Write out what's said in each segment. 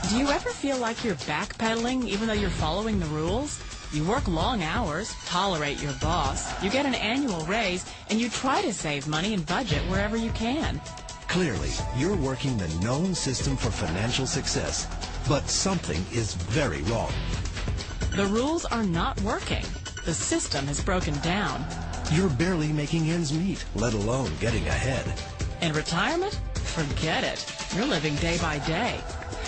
Do you ever feel like you're backpedaling even though you're following the rules? You work long hours, tolerate your boss, you get an annual raise, and you try to save money and budget wherever you can. Clearly, you're working the known system for financial success, but something is very wrong. The rules are not working. The system has broken down. You're barely making ends meet, let alone getting ahead. In retirement? Forget it. You're living day by day.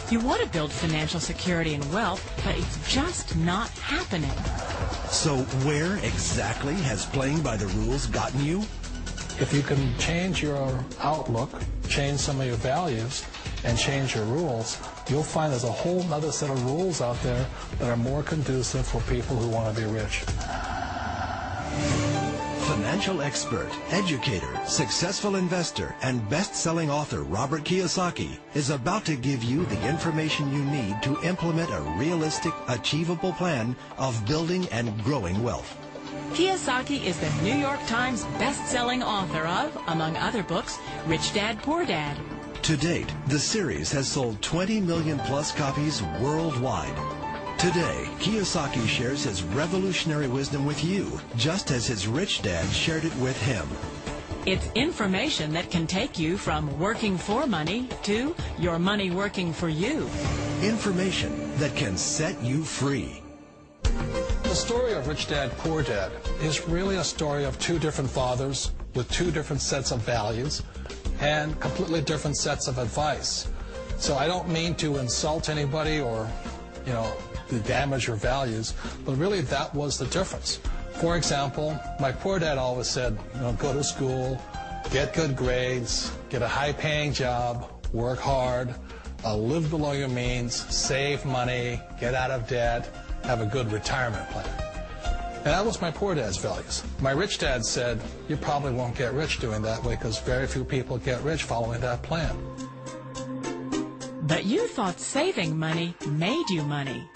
You want to build financial security and wealth, but it's just not happening. So where exactly has playing by the rules gotten you? If you can change your outlook, change some of your values, and change your rules, you'll find there's a whole other set of rules out there that are more conducive for people who want to be rich. Financial expert, educator, successful investor, and best-selling author Robert Kiyosaki is about to give you the information you need to implement a realistic, achievable plan of building and growing wealth. Kiyosaki is the New York Times best-selling author of, among other books, Rich Dad, Poor Dad. To date, the series has sold 20 million plus copies worldwide. Today, Kiyosaki shares his revolutionary wisdom with you, just as his rich dad shared it with him. It's information that can take you from working for money to your money working for you. Information that can set you free. The story of Rich Dad, Poor Dad is really a story of two different fathers with two different sets of values and completely different sets of advice. So I don't mean to insult anybody or, to damage your values, but really that was the difference. For example, my poor dad always said, go to school, get good grades, get a high-paying job, work hard, live below your means, save money, get out of debt, have a good retirement plan. And that was my poor dad's values. My rich dad said, you probably won't get rich doing that way because very few people get rich following that plan. But you thought saving money made you money.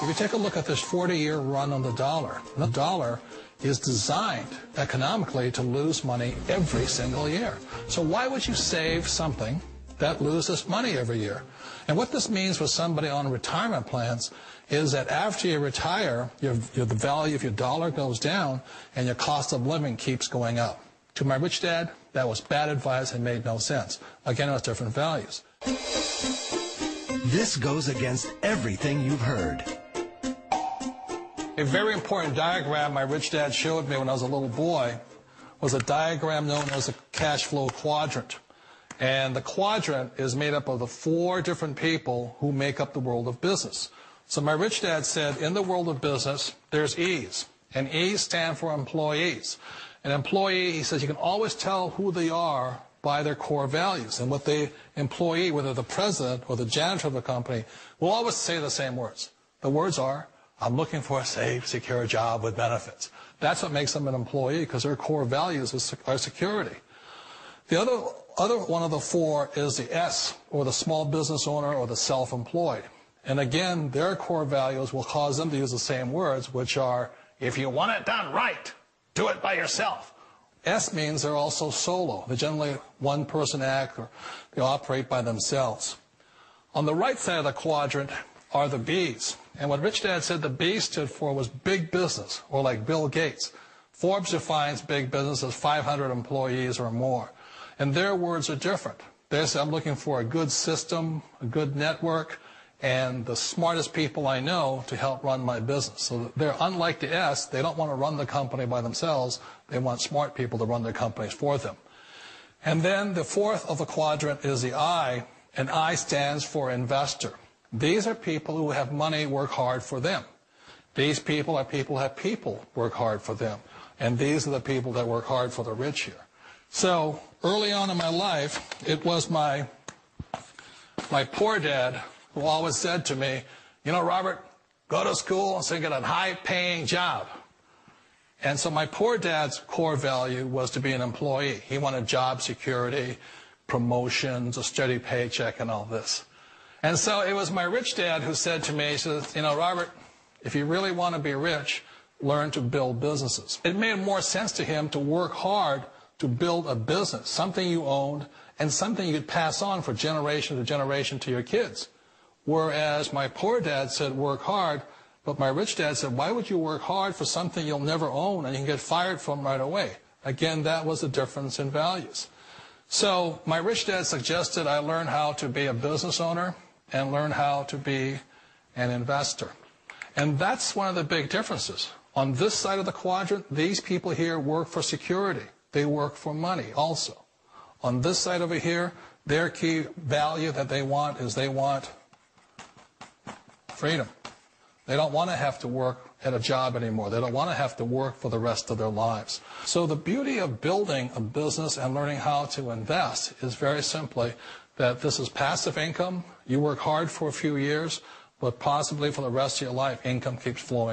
If you take a look at this 40-year run on the dollar is designed economically to lose money every single year. So why would you save something that loses money every year? And what this means for somebody on retirement plans is that after you retire, the value of your dollar goes down and your cost of living keeps going up. To my rich dad, that was bad advice and made no sense. Again, it was different values. This goes against everything you've heard. A very important diagram my rich dad showed me when I was a little boy was a diagram known as a cash flow quadrant. And the quadrant is made up of the four different people who make up the world of business. So my rich dad said, in the world of business, there's E's. And E's stand for employees. An employee, he says, you can always tell who they are by their core values. And what the employee, whether the president or the janitor of the company, will always say the same words. The words are, I'm looking for a safe, secure job with benefits. That's what makes them an employee, because their core values are security. The other one of the four is the S, or the small business owner or the self-employed. And again, their core values will cause them to use the same words, which are, if you want it done right, do it by yourself. S means they're also solo. They're generally one-person act, or they operate by themselves. On the right side of the quadrant are the B's. And what Rich Dad said the B stood for was big business, or like Bill Gates. Forbes defines big business as 500 employees or more. And their words are different. They say, I'm looking for a good system, a good network, and the smartest people I know to help run my business. So they're unlike the S. They don't want to run the company by themselves. They want smart people to run their companies for them. And then the fourth of the quadrant is the I, and I stands for investor. These are people who have money work hard for them. These people are people who have people work hard for them. And these are the people that work hard for the rich here. So early on in my life, it was my poor dad who always said to me, Robert, go to school so you get a high-paying job. And so my poor dad's core value was to be an employee. He wanted job security, promotions, a steady paycheck, and all this. And so it was my rich dad who said to me, he says, Robert, if you really want to be rich, learn to build businesses. It made more sense to him to work hard to build a business, something you owned and something you could pass on for generation to generation to your kids. Whereas my poor dad said, work hard, but my rich dad said, why would you work hard for something you'll never own and you can get fired from right away? Again, that was the difference in values. So my rich dad suggested I learn how to be a business owner and learn how to be an investor. And that's one of the big differences. On this side of the quadrant, these people here work for security. They work for money also. On this side over here, their key value that they want is they want freedom. They don't want to have to work at a job anymore. They don't want to have to work for the rest of their lives. So the beauty of building a business and learning how to invest is very simply that this is passive income. You work hard for a few years, but possibly for the rest of your life, income keeps flowing.